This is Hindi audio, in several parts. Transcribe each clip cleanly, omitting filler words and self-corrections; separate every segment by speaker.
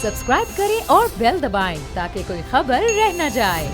Speaker 1: सब्सक्राइब करें और बेल दबाएं ताकि कोई खबर रह न जाए।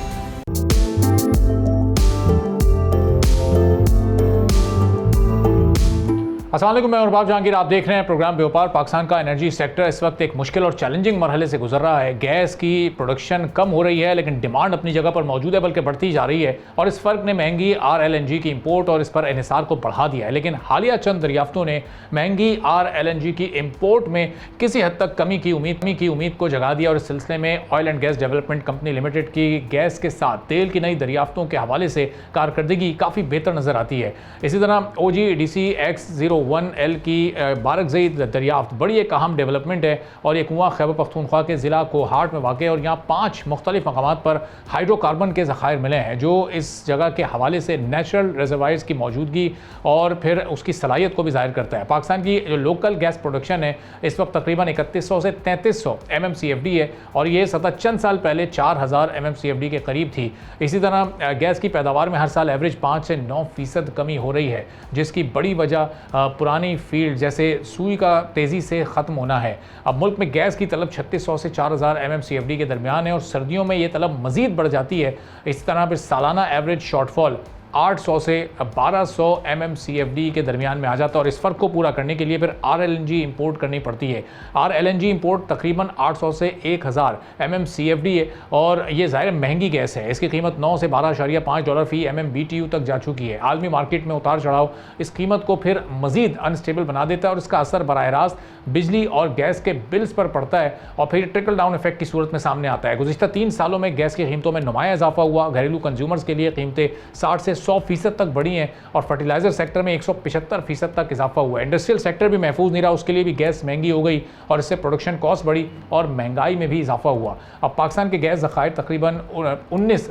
Speaker 2: अस्सलाम वालेकुम, मैं अरबाब जहांगीर। आप देख रहे हैं प्रोग्राम व्यापार। पाकिस्तान का एनर्जी सेक्टर इस वक्त एक मुश्किल और चैलेंजिंग मरहले से गुजर रहा है। गैस की प्रोडक्शन कम हो रही है लेकिन डिमांड अपनी जगह पर मौजूद है, बल्कि बढ़ती जा रही है और इस फ़र्क ने महंगी RLNG की इंपोर्ट और इस पर इन्हिसार को बढ़ा दिया है। लेकिन हालिया चंद दरियाफ्तों ने महंगी RLNG की इंपोर्ट में किसी हद तक कमी की उम्मीद को जगा दिया और इस सिलसिले में oil and gas development company limited की गैस के साथ तेल की नई दरियाफ्तों के हवाले से कारकर्दगी काफ़ी बेहतर नज़र आती है। इसी तरह OGDC X01L की बारकज़ई दरियाफ्त बड़ी एक अहम डेवलपमेंट है और ये कुआं खैबर पख्तूनख्वा के ज़िला कोहाट में वाक़ है और यहाँ 5 मुख्तलिफ मकामात पर हाइड्रोकार्बन के ज़खायर मिले हैं जो इस जगह के हवाले से नेचुरल रिजर्वायर्स की मौजूदगी और फिर उसकी सलाहियत को भी ज़ाहिर करता है। पाकिस्तान की जो लोकल गैस प्रोडक्शन है इस वक्त तकरीबन 3100 से 3300 MMCFD है और ये सतह चंद साल पहले 4000 MMCFD के करीब थी। इसी तरह गैस की पैदावार में हर साल एवरेज 5 से 9% कमी हो रही है, जिसकी बड़ी वजह पुरानी फील्ड जैसे सुई का तेज़ी से ख़त्म होना है। अब मुल्क में गैस की तलब 3600 से 4000 MMCFD के दरमियान है और सर्दियों में ये तलब मज़ीद बढ़ जाती है। इस तरह पर सालाना एवरेज शॉर्टफॉल 800 से 1200 MMCFD के दरमियान में आ जाता है और इस फ़र्क को पूरा करने के लिए फिर RLNG इंपोर्ट करनी पड़ती है। RLNG इंपोर्ट तकरीबन 800 से 1000 MMCFD है और ये ज़ाहिर महंगी गैस है। इसकी कीमत $9 से $12.5 फ़ी MMBTU तक जा चुकी है। आलमी मार्केट में उतार चढ़ाव इस कीमत को फिर मज़ीद अनस्टेबल बना देता है और इसका असर बराह रास्त बिजली और गैस के बिल्स पर पड़ता है और फिर ट्रिकल डाउन इफेक्ट की सूरत में सामने आता है। गुज़िश्ता 3 सालों में गैस की कीमतों में नुमाया इजाफा हुआ। घरेलू कंज्यूमर्स के लिए कीमतें 60 से 100% तक बढ़ी हैं और फर्टिलाइज़र सेक्टर में 175% तक इजाफा हुआ है। इंडस्ट्रियल सेक्टर भी महफूज नहीं रहा, उसके लिए भी गैस महंगी हो गई और इससे प्रोडक्शन कॉस्ट बढ़ी और महंगाई में भी इजाफा हुआ। अब पाकिस्तान के गैस ज़खायर तकरीबन 19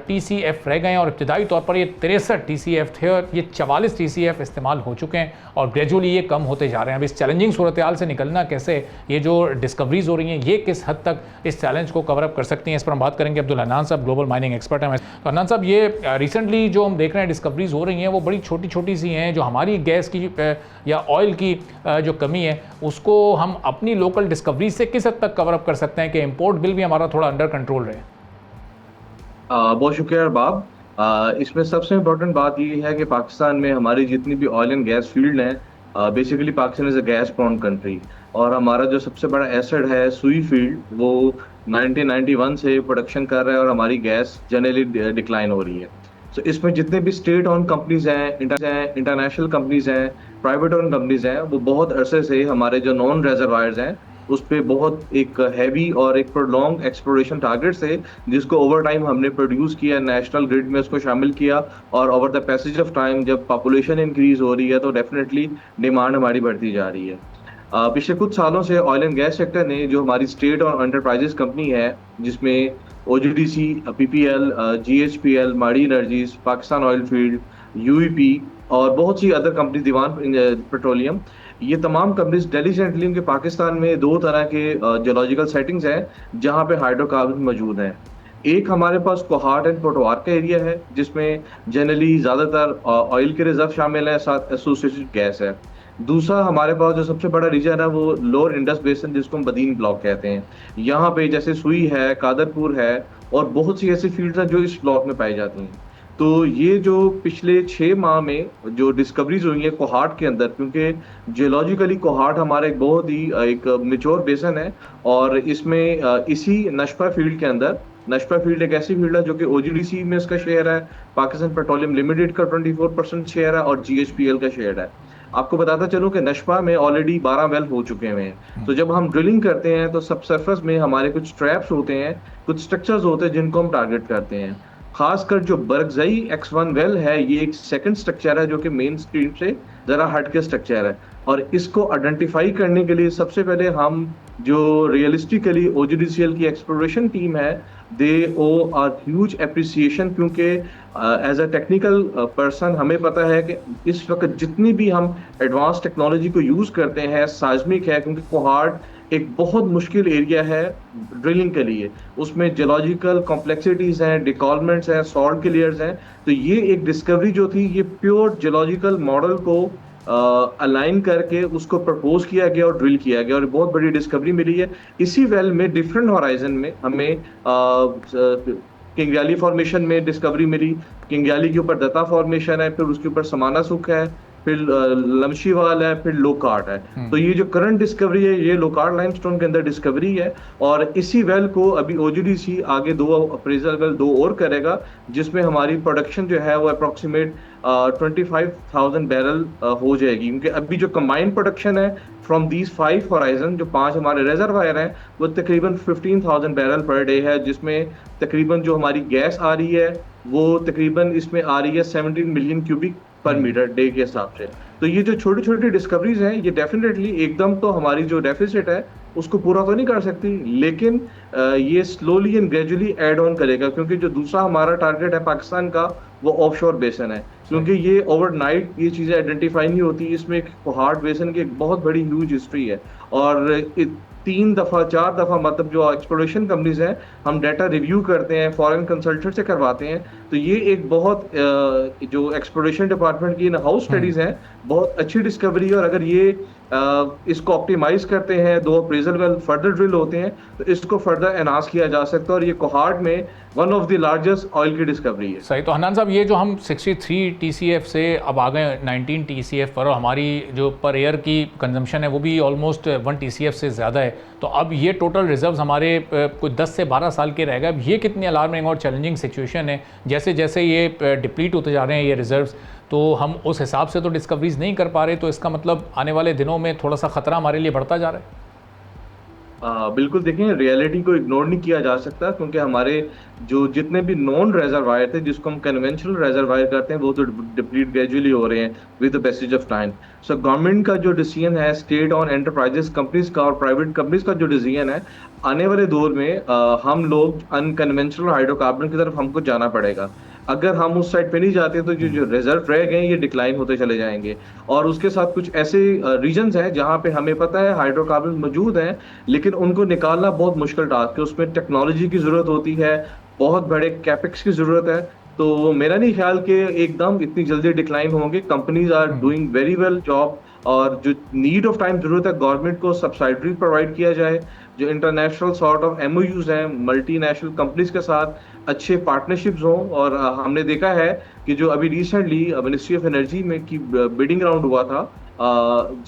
Speaker 2: TCF रह गए हैं और इब्तदाई तौर पर ये 63 TCF थे और ये 44 TCF इस्तेमाल हो चुके हैं और ग्रेजुअली ये कम होते जा रहे हैं। अब इस चैलेंजिंग सूरत हाल से निकलना कैसे, ये जो डिस्कवरीज हो रही हैं ये किस हद तक इस चैलेंज को कवर अप कर सकती हैं, इस पर हम बात करेंगे। अब्दुल हन्नान साहब ग्लोबल माइनिंग एक्सपर्ट हैं। तो हन्नान साहब, ये रिसेंटली जो हम देख रहे हैं डिस्कवरीज हो रही हैं वो बड़ी छोटी छोटी सी हैं, जो हमारी गैस की या ऑयल की जो कमी है उसको हम अपनी लोकल डिस्कवरीज से किस हद तक कवर अप कर सकते हैं कि इम्पोर्ट बिल भी हमारा थोड़ा अंडर कंट्रोल रहे।
Speaker 3: बहुत शुक्रिया अरबाब। इसमें सबसे इम्पोर्टेंट बात ये है कि पाकिस्तान में हमारी जितनी भी ऑयल एंड गैस फील्ड हैं, basically Pakistan is a gas prone country और हमारा जो सबसे बड़ा एसेट है सुई फील्ड वो 1991 से प्रोडक्शन कर रहा है और हमारी गैस जनरली डिक्लाइन हो रही है। तो इसमें जितने भी स्टेट ओन कंपनीज हैं, इंटरनेशनल कंपनीज हैं, प्राइवेट ओन कंपनीज हैं, वो बहुत अरसे से हमारे जो नॉन रिजर्वायर्स हैं उस पर बहुत एक हैवी और एक प्रोलॉन्ग एक्सप्लोरेशन टारगेट्स थे जिसको ओवर टाइम हमने प्रोड्यूस किया, नेशनल ग्रिड में उसको शामिल किया और over the passage of time जब पॉपुलेशन इंक्रीज हो रही है तो डेफिनेटली डिमांड हमारी बढ़ती जा रही है। पिछले कुछ सालों से ऑयल एंड गैस सेक्टर ने जो हमारी स्टेट और एंटरप्राइजेस कंपनी है जिसमें OGDC, PPL, GHPL, माड़ी energies, Pakistan oil field, UEP और बहुत सी अदर कंपनी, दीवान पेट्रोलियम, ये तमाम कंपनीज डेलीजेंटली उनके पाकिस्तान में 2 तरह के जियोलॉजिकल सेटिंग्स हैं जहां पे हाइड्रोकार्बन मौजूद हैं। एक हमारे पास कोहाट एंड पोटवार का एरिया है जिसमें जनरली ज़्यादातर ऑयल के रिजर्व शामिल हैं, साथ एसोसिएटेड गैस है। दूसरा हमारे पास जो सबसे बड़ा रीजन है वो लोअर इंडस बेसिन जिसको हम बदीन ब्लॉक कहते हैं। यहाँ पे जैसे सुई है, कादरपुर है और बहुत सी ऐसी फील्ड्स हैं जो इस ब्लॉक में पाई जाती हैं। तो ये जो पिछले 6 माह में जो डिस्कवरीज हुई है कोहाट के अंदर, क्योंकि जियोलॉजिकली कोहाट हमारा एक बहुत ही एक मेच्योर बेसन है और इसमें इसी नशपा फील्ड के अंदर, नशपा फील्ड एक ऐसी फील्ड है जो कि OGDC में इसका शेयर है, पाकिस्तान पेट्रोलियम लिमिटेड का 24% शेयर है और GHPL का शेयर है। आपको बताता चलूं कि नशपा में ऑलरेडी 12 वेल हो चुके हुए हैं। तो जब हम ड्रिलिंग करते हैं तो सब सरफेस में हमारे कुछ ट्रैप्स होते हैं, कुछ स्ट्रक्चर्स होते हैं जिनको हम टारगेट करते हैं। खासकर जो बरगजई X1 वेल है ये एक सेकंड स्ट्रक्चर है जो कि मेन स्ट्रीम से ज़रा हट के स्ट्रक्चर है और इसको आइडेंटिफाई करने के लिए सबसे पहले हम जो रियलिस्टिकली OGDCL की एक्सप्लोरेशन टीम है दे ओ आर ह्यूज एप्रिसिएशन, क्योंकि एज अ टेक्निकल पर्सन हमें पता है कि इस वक्त जितनी भी हम एडवांस टेक्नोलॉजी को यूज़ करते हैं साइज़मिक है, क्योंकि कोहाट एक बहुत मुश्किल एरिया है ड्रिलिंग के लिए, उसमें जियोलॉजिकल कॉम्प्लेक्सिटीज़ हैं, डिकॉलमेंट्स हैं, सॉल्ट के लेयर्स हैं। तो ये एक डिस्कवरी जो थी ये प्योर जियोलॉजिकल मॉडल को अलाइन करके उसको प्रपोज किया गया और ड्रिल किया गया और बहुत बड़ी डिस्कवरी मिली है। इसी वेल में डिफरेंट हॉराइजन में हमें किंगयाली फॉर्मेशन में डिस्कवरी मिली। किंगयाली के ऊपर दत्ता फॉर्मेशन है, फिर उसके ऊपर समाना सुख है, फिर लमशीवाल है, फिर लोकार्ड है। तो ये जो करंट डिस्कवरी है ये लोकार्ड लाइमस्टोन के अंदर डिस्कवरी है और इसी वेल को अभी ओजीडीसी आगे 2 अप्रेजल वेल 2 और करेगा, जिसमें हमारी प्रोडक्शन जो है वो अप्रोक्सीमेट 25,000 बैरल हो जाएगी। क्योंकि अभी जो कंबाइंड प्रोडक्शन है फ्रॉम दीज 5 हॉराइजन, जो 5 हमारे रिजर्वायर हैं, वो तकरीबन 15,000 बैरल पर डे है, जिसमें तकरीबन जो हमारी गैस आ रही है वो तकरीबन इसमें आ रही है 17 मिलियन क्यूबिक पर मीटर डे के हिसाब से। तो ये जो छोटी छोटी डिस्कवरीज हैं ये डेफिनेटली एकदम तो हमारी जो डेफिसिट है उसको पूरा तो नहीं कर सकती, लेकिन ये slowly and gradually add on करेगा। क्योंकि जो दूसरा हमारा टारगेट है पाकिस्तान का वो ऑफशोर बेसन है, क्योंकि ये ओवरनाइट ये चीजें आइडेंटिफाई नहीं होती। इसमें कोहार्ड बेसन की एक बहुत बड़ी ह्यूज हिस्ट्री है और 3 दफा 4 दफा मतलब जो एक्सप्लोरेशन कंपनीज हैं हम डाटा रिव्यू करते हैं, फॉरेन कंसल्टेंट से करवाते हैं। तो ये एक बहुत जो एक्सप्लोरेशन डिपार्टमेंट की इन हाउस स्टडीज हैं बहुत अच्छी डिस्कवरी है। और अगर ये इसको ऑप्टिमाइज करते हैं, 2 अप्रेजल वेल फर्दर ड्रिल होते हैं तो इसको फर्दर एनहांस किया जा सकता है और ये कोहार्ड में one of the largest oil की डिस्कवरी है।
Speaker 2: सही। तो हन्नान साहब ये जो हम 63 TCF से अब आ गए 19 TCF पर और हमारी जो पर ईयर की कंजम्पशन है वो भी ऑलमोस्ट 1 TCF से ज़्यादा है, तो अब ये टोटल रिजर्व्स हमारे कुछ 10 से 12 साल के रह गए। अब ये कितनी अलार्मिंग और चैलेंजिंग सिचुएशन है, जैसे जैसे ये डिप्लीट होते जा रहे हैं ये रिजर्व्स, तो हम उस हिसाब से तो डिस्कवरीज नहीं कर पा रहे, तो इसका मतलब आने वाले दिनों में थोड़ा सा ख़तरा हमारे लिए बढ़ता जा रहा है।
Speaker 3: बिल्कुल देखें, रियलिटी को इग्नोर नहीं किया जा सकता, क्योंकि हमारे जो जितने भी नॉन रिजर्वायर थे जिसको हम कन्वेंशनल रिजर्वायर करते हैं वो तो डिप्लीट ग्रेजुअली हो रहे हैं with the passage of time. So government का जो डिसीजन है, स्टेट ऑन एंटरप्राइजेस कंपनीज का और प्राइवेट कंपनीज का जो डिसीजन है, आने वाले दौर में हम लोग अनकन्वेंशनल हाइड्रोकार्बन की तरफ हमको जाना पड़ेगा। अगर हम उस साइड पे नहीं जाते तो जो रिजर्व रह गए ये डिक्लाइन होते चले जाएंगे। और उसके साथ कुछ ऐसे रीजन्स हैं जहाँ पे हमें पता है हाइड्रोकार्बन मौजूद हैं, लेकिन उनको निकालना बहुत मुश्किल टास्क है। उसमें टेक्नोलॉजी की जरूरत होती है, बहुत बड़े कैपेक्स की जरूरत है। तो मेरा नहीं ख्याल कि एकदम इतनी जल्दी डिक्लाइन होंगे। Companies are doing very well job, और जो नीड ऑफ टाइम जरूरत है गवर्नमेंट को सब्सिडी प्रोवाइड किया जाए, जो इंटरनेशनल सॉर्ट ऑफ MOUs हैं मल्टीनेशनल कंपनीज के साथ अच्छे पार्टनरशिप्स हों। और हमने देखा है कि जो अभी रिसेंटली मिनिस्ट्री ऑफ एनर्जी में की बिडिंग राउंड हुआ था,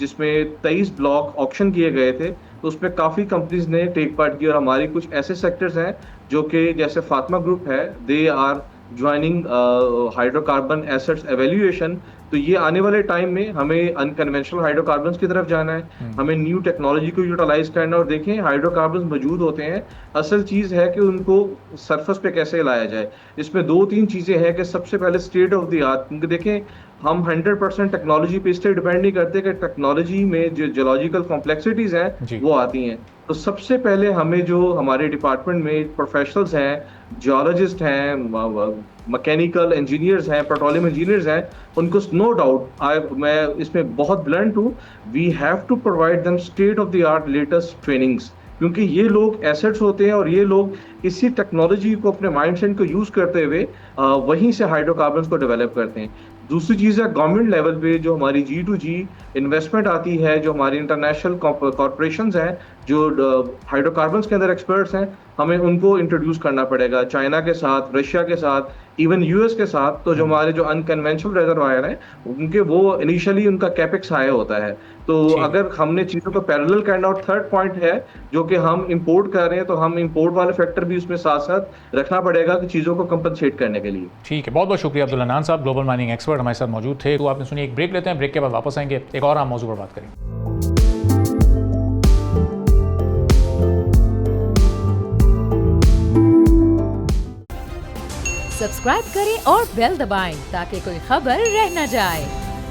Speaker 3: जिसमें 23 ब्लॉक ऑक्शन किए गए थे, तो उसमें काफ़ी कंपनीज ने टेक पार्ट किया। और हमारी कुछ ऐसे सेक्टर्स हैं जो कि जैसे फातिमा ग्रुप है, they are joining hydrocarbon assets evaluation. तो ये आने वाले टाइम में हमें अनकन्वेंशनल हाइड्रोकार्बन्स की तरफ जाना है, हमें न्यू टेक्नोलॉजी को यूटिलाइज करना। और देखें, हाइड्रोकार्बन्स मौजूद होते हैं, असल चीज़ है कि उनको सरफेस पे कैसे लाया जाए। इसमें 2-3 चीज़ें हैं कि सबसे पहले स्टेट ऑफ द आर्ट, क्योंकि देखें हम 100% टेक्नोलॉजी पे इसलिए डिपेंड नहीं करते कि टेक्नोलॉजी में जो जियोलॉजिकल कॉम्प्लेक्सिटीज़ हैं वो आती हैं। तो सबसे पहले हमें जो हमारे डिपार्टमेंट में प्रोफेशनल्स हैं, जियोलॉजिस्ट हैं, मैकेनिकल इंजीनियर्स हैं, पेट्रोलियम इंजीनियर्स हैं, उनको नो डाउट मैं इसमें बहुत ब्लंट हूँ, we have to provide them state of the art latest trainings. क्योंकि ये लोग एसेट्स होते हैं और ये लोग इसी टेक्नोलॉजी को अपने माइंडसेट को यूज़ करते हुए वहीं से हाइड्रोकार्बन्स को डेवलप करते हैं। दूसरी चीज़ है गवर्नमेंट लेवल पे जो हमारी G2G इन्वेस्टमेंट आती है, जो हमारी इंटरनेशनल कॉर्पोरेशंस हैं जो हाइड्रोकार्बन्स के अंदर एक्सपर्ट्स हैं, हमें उनको इंट्रोड्यूस करना पड़ेगा चाइना के साथ, रशिया के साथ, इवन US के साथ। तो जो हमारे जो अनकन्वेंशनल रिजर्वायर हैं उनके वो इनिशियली उनका कैपेक्स हाई होता है। तो अगर हमने चीज़ों को पैरेलल करना, और थर्ड पॉइंट है जो कि हम इंपोर्ट कर रहे हैं, तो हम इंपोर्ट वाले फैक्टर भी उसमें साथ साथ रखना पड़ेगा कि चीज़ों को कंपनसेट करने के लिए।
Speaker 2: ठीक है, बहुत बहुत शुक्रिया अब्दुल हन्नान साहब, ग्लोबल माइनिंग एक्सपर्ट हमारे साथ मौजूद थे। तो आपने सुनी, एक ब्रेक लेते हैं, ब्रेक के बाद वापस आएंगे, एक और आम मौजूद पर बात करेंगे।
Speaker 1: सब्सक्राइब करें और बेल दबाएं ताकि कोई खबर रह न जाए।